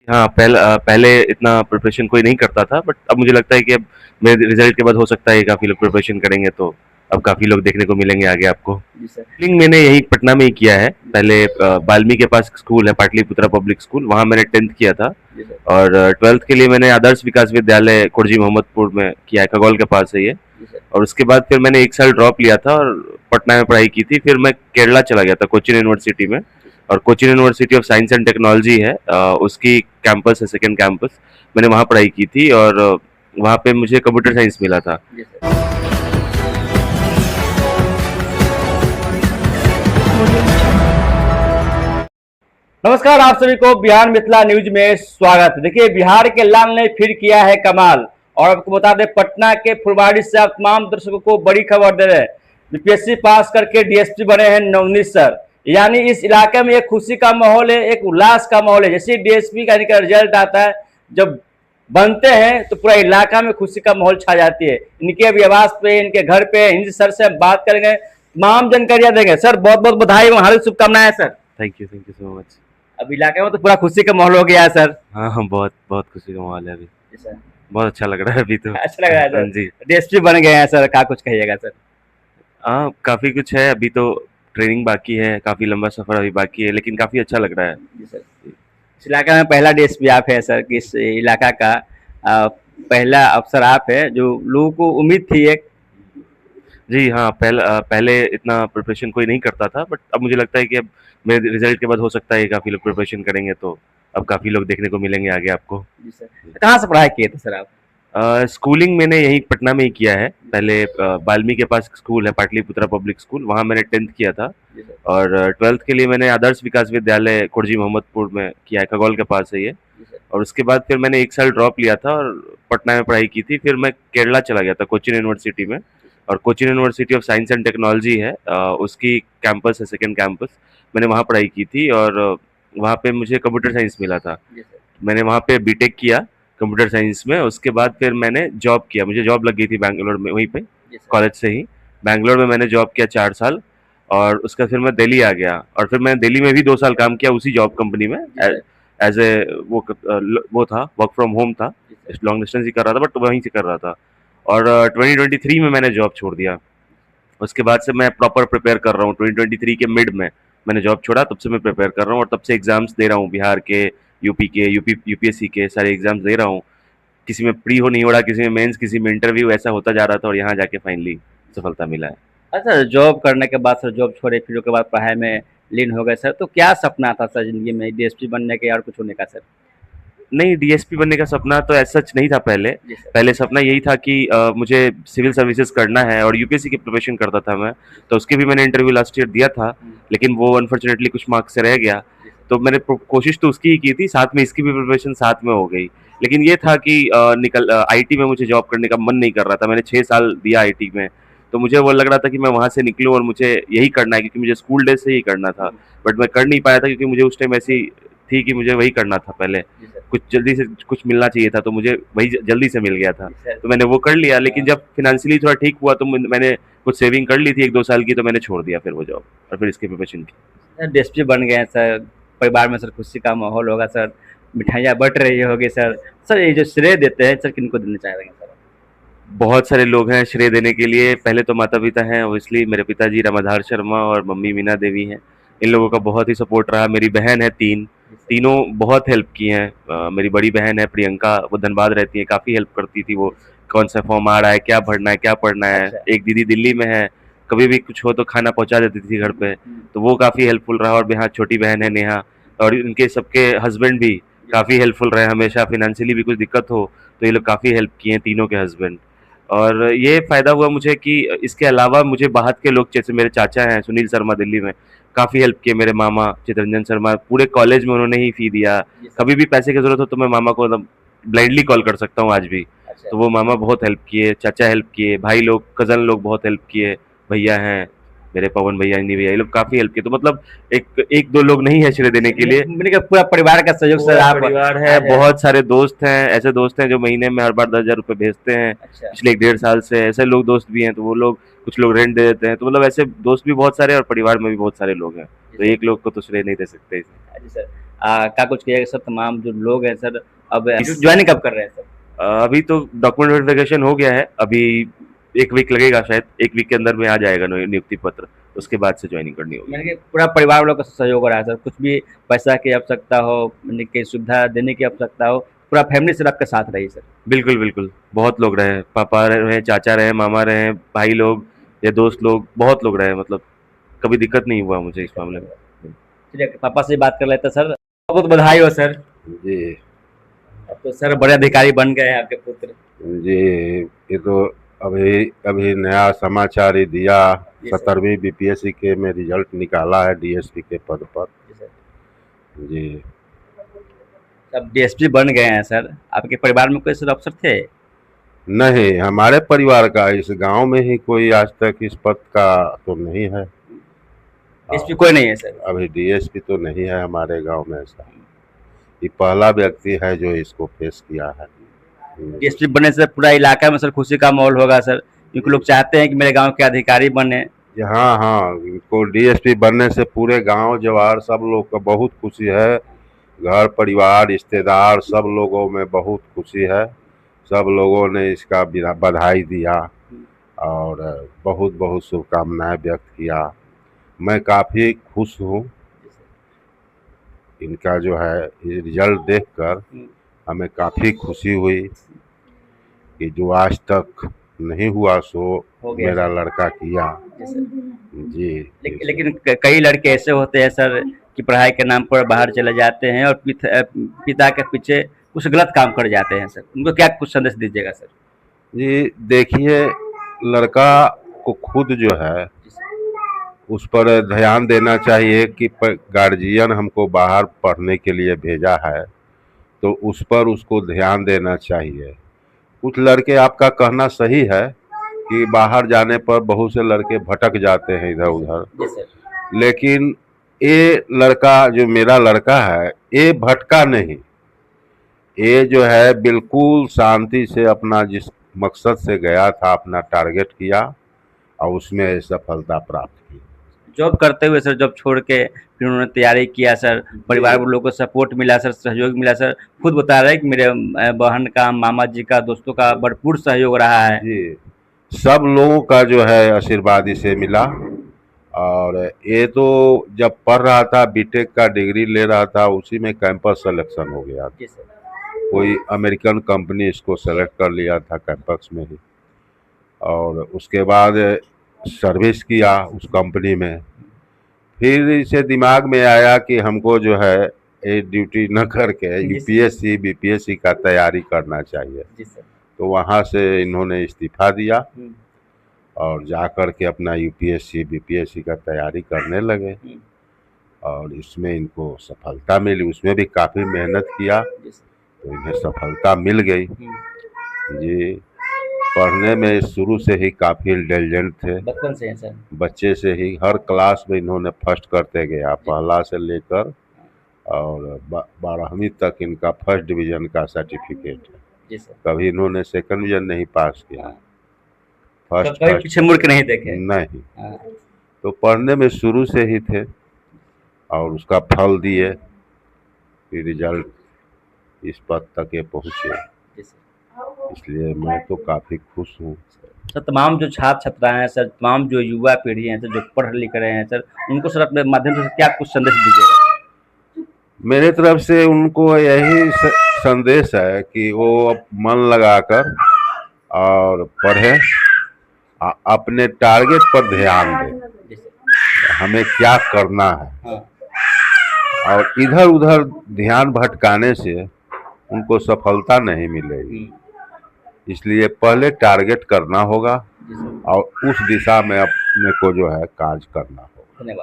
हाँ, पहले इतना प्रिपरेशन कोई नहीं करता था, बट अब मुझे लगता है कि अब मेरे रिजल्ट के बाद हो सकता है काफ़ी लोग प्रिपरेशन करेंगे, तो अब काफ़ी लोग देखने को मिलेंगे आगे आपको। जी सर। स्कूलिंग मैंने यही पटना में ही किया है। पहले बाल्मी के पास स्कूल है, पाटलिपुत्रा पब्लिक स्कूल, वहाँ मैंने 10th किया था। जी सर। और 12th के लिए मैंने आदर्श विकास विद्यालय कुर्जी मोहम्मदपुर में किया है, खगौल के पास है ये। जी सर। और उसके बाद फिर मैंने 1 साल ड्रॉप लिया था और पटना में पढ़ाई की थी। फिर मैं केरला चला गया था, कोचिन यूनिवर्सिटी में। जी सर। और Cochin university of science and technology है, उसकी कैंपस है, सेकेंड कैंपस। मैंने वहाँ पढ़ाई की थी और वहाँ पे मुझे कंप्यूटर साइंस मिला था। जी सर। नमस्कार, आप सभी को बिहार मिथिला न्यूज में स्वागत। देखिए, बिहार के लाल ने फिर किया है कमाल। और आपको बता दें, पटना के फुलवाड़ी से आप तमाम दर्शकों को बड़ी खबर दे रहे हैं। बीपीएससी पास करके डीएसपी बने हैं नवनीत सर। यानी इस इलाके में एक खुशी का माहौल है, एक उल्लास का माहौल है। जैसे डीएसपी का रिजल्ट आता है, जब बनते हैं तो पूरा इलाका में खुशी का माहौल छा जाती है। इनके अभी आवास पे, इनके घर पे हिंदी सर से हम बात करेंगे, तमाम जानकारियां देंगे। सर, बहुत बहुत बधाई और हार्दिक शुभकामनाएं sir. Thank you so much. अब इलाके में तो पूरा खुशी का माहौल हो गया है सर। हाँ हाँ, बहुत बहुत खुशी का माहौल है अभी। जी सर। बहुत अच्छा लग रहा है अभी तो। अच्छा लग रहा है हाँ सर। जी। डीएसपी बन गए हैं सर, क्या कुछ कहिएगा सर। हाँ, काफ़ी कुछ है अभी तो। ट्रेनिंग बाकी है, काफ़ी लंबा सफ़र अभी बाकी है, लेकिन काफ़ी अच्छा लग रहा है। जी सर। इस इलाके में पहला डीएसपी आप है सर, कि इस इलाका का पहला अफसर आप है, जो लोगों को उम्मीद थी एक। जी हाँ, पहले इतना प्रिपरेशन कोई नहीं करता था, बट अब मुझे लगता है कि अब मेरे रिजल्ट के बाद हो सकता है काफ़ी लोग प्रिपरेशन करेंगे, तो अब काफ़ी लोग देखने को मिलेंगे आगे आपको। जी सर। कहाँ से पढ़ाई किए थे सर आप? स्कूलिंग मैंने यहीं पटना में ही किया है। पहले बाल्मी के पास स्कूल है, पाटलिपुत्रा पब्लिक स्कूल, वहाँ मैंने 10th किया था। जी सर। और 12th के लिए मैंने आदर्श विकास विद्यालय कुर्जी मोहम्मदपुर में किया है, खगौल के पास है ये। जी सर। और उसके बाद फिर मैंने 1 साल ड्रॉप लिया था और पटना में पढ़ाई की थी। फिर मैं केरला चला गया था, कोचिन यूनिवर्सिटी में। और Cochin university of science and technology है, उसकी कैंपस है, सेकेंड कैंपस। मैंने वहाँ पढ़ाई की थी और वहाँ पे मुझे कंप्यूटर साइंस मिला था। जी सर। मैंने वहाँ पे बीटेक किया कंप्यूटर साइंस में। उसके बाद फिर मैंने जॉब किया, मुझे जॉब लग गई थी बैंगलोर में, वहीं पे जी सर। कॉलेज से ही। बैंगलोर में मैंने जॉब किया 4 साल। और उसका फिर मैं दिल्ली आ गया और फिर मैंने दिल्ली में भी 2 साल काम किया उसी जॉब कंपनी में। जी सर। एज ए वो था, वर्क फ्रॉम होम था। जी सर। लॉन्ग डिस्टेंस ही कर रहा था, बट वहीं से कर रहा था। और 2023 में मैंने जॉब छोड़ दिया। उसके बाद से मैं प्रॉपर प्रिपेयर कर रहा हूँ। 2023 के मिड में मैंने जॉब छोड़ा, तब से मैं प्रिपेयर कर रहा हूँ और तब से एग्जाम्स दे रहा हूँ, बिहार के, यूपी के, यूपीएससी के सारे एग्जाम्स दे रहा हूँ। किसी में प्री हो नहीं हो रहा, किसी में मेंस, किसी में इंटरव्यू, ऐसा होता जा रहा था और यहाँ जाके फाइनली सफलता मिला है। अच्छा, जॉब करने के बाद सर, जॉब छोड़े फिर उसके बाद पढ़ाई में लीन हो गए सर, तो क्या सपना था सर जिंदगी में, डीएसपी बनने के और कुछ होने का सर? नहीं, डीएसपी बनने का सपना तो ऐसा सच नहीं था पहले। जी सर। पहले सपना यही था कि मुझे सिविल सर्विसेज करना है और यूपीएससी की प्रिपरेशन करता था मैं। तो उसके भी मैंने इंटरव्यू लास्ट ईयर दिया था, लेकिन वो अनफॉर्चुनेटली कुछ मार्क्स से रह गया। जी सर। तो मैंने कोशिश तो उसकी ही की थी, साथ में इसकी भी प्रिपरेशन साथ में हो गई। लेकिन ये था कि आईटी में मुझे जॉब करने का मन नहीं कर रहा था। मैंने 6 साल दिया आईटी में, तो मुझे वो लग रहा था कि मैं वहाँ से निकलूँ और मुझे यही करना है, क्योंकि मुझे स्कूल डेज से ही करना था। बट मैं कर नहीं पाया था, क्योंकि मुझे उस टाइम ऐसी थी कि मुझे वही करना था पहले। जी सर। कुछ जल्दी से कुछ मिलना चाहिए था, तो मुझे वही जल्दी से मिल गया था। जी सर। तो मैंने वो कर लिया, लेकिन जब फिनेंशियली थोड़ा ठीक हुआ तो मैंने कुछ सेविंग कर ली थी 1-2 साल की, तो मैंने छोड़ दिया फिर वो जॉब और फिर इसकी प्रिपरेशन की। सर, डीएसपी बन गए हैं सर, परिवार में सर खुशी का माहौल होगा सर, मिठाइयाँ बट रही होगी सर। सर, ये जो श्रेय देते हैं सर, किनको देना चाहेंगे सर? बहुत सारे लोग हैं श्रेय देने के लिए। पहले तो माता पिता हैं, ऑब्वियसली मेरे पिताजी रामाधार शर्मा और मम्मी मीना देवी हैं। इन लोगों का बहुत ही सपोर्ट रहा। मेरी बहन है तीन, जी सर। तीनों बहुत हेल्प की हैं। मेरी बड़ी बहन है प्रियंका, वो धनबाद रहती है, काफ़ी हेल्प करती थी वो। कौन सा फॉर्म आ रहा है, क्या भरना है, क्या पढ़ना है। अच्छा। एक दीदी दिल्ली में है, कभी भी कुछ हो तो खाना पहुंचा देती थी घर पे, हम्म। तो वो काफ़ी हेल्पफुल रहा। और यहाँ छोटी बहन है नेहा, और इनके सबके हस्बैंड भी जी सर। काफ़ी हेल्पफुल रहे हमेशा। फिनेंशियली भी कुछ दिक्कत हो तो ये लोग काफ़ी हेल्प किए हैं, तीनों के हस्बैंड। और ये फ़ायदा हुआ मुझे कि इसके अलावा मुझे बाहर के लोग, जैसे मेरे चाचा हैं सुनील शर्मा दिल्ली में, काफ़ी हेल्प किए। मेरे मामा चितरंजन शर्मा, पूरे कॉलेज में उन्होंने ही फ़ी दिया। जी सर। कभी भी पैसे की ज़रूरत हो तो मैं मामा को मतलब ब्लाइंडली कॉल कर सकता हूँ आज भी। अच्छा। तो वो मामा बहुत हेल्प किए, चाचा हेल्प किए, भाई लोग, कज़न लोग बहुत हेल्प किए, भैया हैं। मेरे पवन भैया, अन्नी भैया, ये लोग काफी हेल्प किए। तो मतलब एक दो लोग नहीं है श्रेय देने के लिए, मैंने कहा पूरा परिवार का सहयोग सर पूरा आप परिवार है। आज बहुत सारे दोस्त हैं, ऐसे दोस्त हैं जो महीने में हर बार 10,000 रुपये भेजते हैं। अच्छा पिछले 1 1.5 साल से ऐसे लोग दोस्त भी हैं, तो वो लोग कुछ लोग रेंट दे देते हैं। तो मतलब ऐसे दोस्त भी बहुत सारे हैं और परिवार में भी बहुत सारे लोग हैं। तो एक लोग को तो श्रेय नहीं दे सकते इसे। जी सर। क्या कुछ किया सर तमाम जो लोग हैं सर अब ज्वाइनिंग कब कर रहे हैं सर? अभी तो डॉक्यूमेंट वेरिफिकेशन हो गया है, अभी 1 वीक लगेगा, शायद 1 वीक के अंदर में आ जाएगा नियुक्ति पत्र, उसके बाद से ज्वाइनिंग करनी होगी। यानी कि पूरा परिवार वालों का सहयोग हो रहा है सर, कुछ भी पैसा की आवश्यकता हो, यानी कि सुविधा देने की आवश्यकता हो, पूरा फैमिली सर आपके साथ रही सर। बिल्कुल बिल्कुल, बहुत लोग रहे, पापा रहे, चाचा रहे, मामा रहे, भाई लोग या दोस्त लोग, बहुत लोग रहे। मतलब कभी दिक्कत नहीं हुआ मुझे इस मामले में। चलिए पापा से बात कर लेते हैं सर। बहुत बहुत बधाई हो सर, जी अब तो सर बड़े अधिकारी बन गए हैं आपके पुत्र। जी, ये तो अभी अभी नया समाचार ही दिया। जी सर। 17वीं बीपीएससी के में रिजल्ट निकाला है डीएसपी के पद पर। जी सर। जी अब डीएसपी बन गए हैं सर, आपके परिवार में कोई सर अफसर थे? नहीं, हमारे परिवार का इस गांव में ही कोई आज तक इस पद का तो नहीं है। डीएसपी कोई नहीं है सर? अभी डीएसपी तो नहीं है हमारे गांव में ऐसा। ये पहला व्यक्ति है जो इसको फेस किया है। डीएसपी बनने से पूरा इलाका में सर खुशी का माहौल होगा सर, क्योंकि लोग चाहते हैं कि मेरे गांव के अधिकारी बने। हाँ हाँ, इनको डीएसपी बनने से पूरे गांव जवार सब लोग का बहुत खुशी है। घर परिवार रिश्तेदार सब लोगों में बहुत खुशी है। सब लोगों ने इसका बधाई दिया और बहुत बहुत शुभकामनाएं व्यक्त किया। मैं काफ़ी खुश हूँ। इनका जो है ये रिजल्ट देखकर हमें काफ़ी खुशी हुई कि जो आज तक नहीं हुआ सो हो गया मेरा सर। लड़का किया। जी सर। जी लेकिन कई लड़के ऐसे होते हैं सर कि पढ़ाई के नाम पर बाहर चले जाते हैं और पिता के पीछे कुछ गलत काम कर जाते हैं सर, उनको क्या कुछ संदेश दीजिएगा सर? जी, देखिए लड़का को खुद जो है जी सर। उस पर ध्यान देना चाहिए कि गार्जियन हमको बाहर पढ़ने के लिए भेजा है तो उस पर उसको ध्यान देना चाहिए। कुछ लड़के, आपका कहना सही है कि बाहर जाने पर बहुत से लड़के भटक जाते हैं इधर उधर, जी सर। लेकिन ये लड़का जो मेरा लड़का है ये भटका नहीं। ये जो है बिल्कुल शांति से अपना जिस मकसद से गया था अपना टारगेट किया और उसमें सफलता प्राप्त की। जॉब करते हुए सर, जॉब छोड़ के फिर उन्होंने तैयारी किया सर, परिवार के लोगों को सपोर्ट मिला सर, सहयोग मिला सर। खुद बता रहे हैं कि मेरे बहन का, मामा जी का, दोस्तों का भरपूर सहयोग रहा है। जी, सब लोगों का जो है आशीर्वाद इसे मिला। और ये तो जब पढ़ रहा था, बीटेक का डिग्री ले रहा था, उसी में कैंपस सिलेक्शन हो गया। जी सर। कोई अमेरिकन कंपनी इसको सेलेक्ट कर लिया था कैंपस में ही, और उसके बाद सर्विस किया उस कंपनी में। फिर इसे दिमाग में आया कि हमको जो है ये ड्यूटी न करके यूपीएससी बीपीएससी का तैयारी करना चाहिए। जी सर। तो वहाँ से इन्होंने इस्तीफा दिया और जा कर के अपना यूपीएससी बीपीएससी का तैयारी करने लगे और इसमें इनको सफलता मिली। उसमें भी काफ़ी मेहनत किया तो इन्हें सफलता मिल गई। जी, पढ़ने में शुरू से ही काफ़ी इंटेलिजेंट थे, बचपन से है सर? बच्चे से ही हर क्लास में इन्होंने फर्स्ट करते गया, पहला से लेकर और 12वीं तक इनका फर्स्ट डिवीज़न का सर्टिफिकेट है। जी सर। कभी इन्होंने सेकंड डिवीज़न नहीं पास किया, फर्स्ट कभी पीछे मुड़ के नहीं देखे? नहीं। हाँ। तो पढ़ने में शुरू से ही थे और उसका फल दिए, फिर रिजल्ट इस पद तक ये पहुँचे। जी सर। इसलिए मैं तो काफ़ी खुश हूँ। सर तमाम जो छात्र छात्राएं हैं सर, तमाम जो युवा पीढ़ी है सर, जो पढ़ लिख रहे हैं सर, उनको सर अपने माध्यम से क्या कुछ संदेश दीजिएगा? मेरे तरफ से उनको यही संदेश है कि वो मन लगाकर और पढ़े, अपने टारगेट पर ध्यान दें, हमें क्या करना है। हाँ। और इधर उधर ध्यान भटकाने से उनको सफलता नहीं मिलेगी। इसलिए पहले टारगेट करना होगा और उस दिशा में अपने को जो है कार्य करना होगा। धन्यवाद।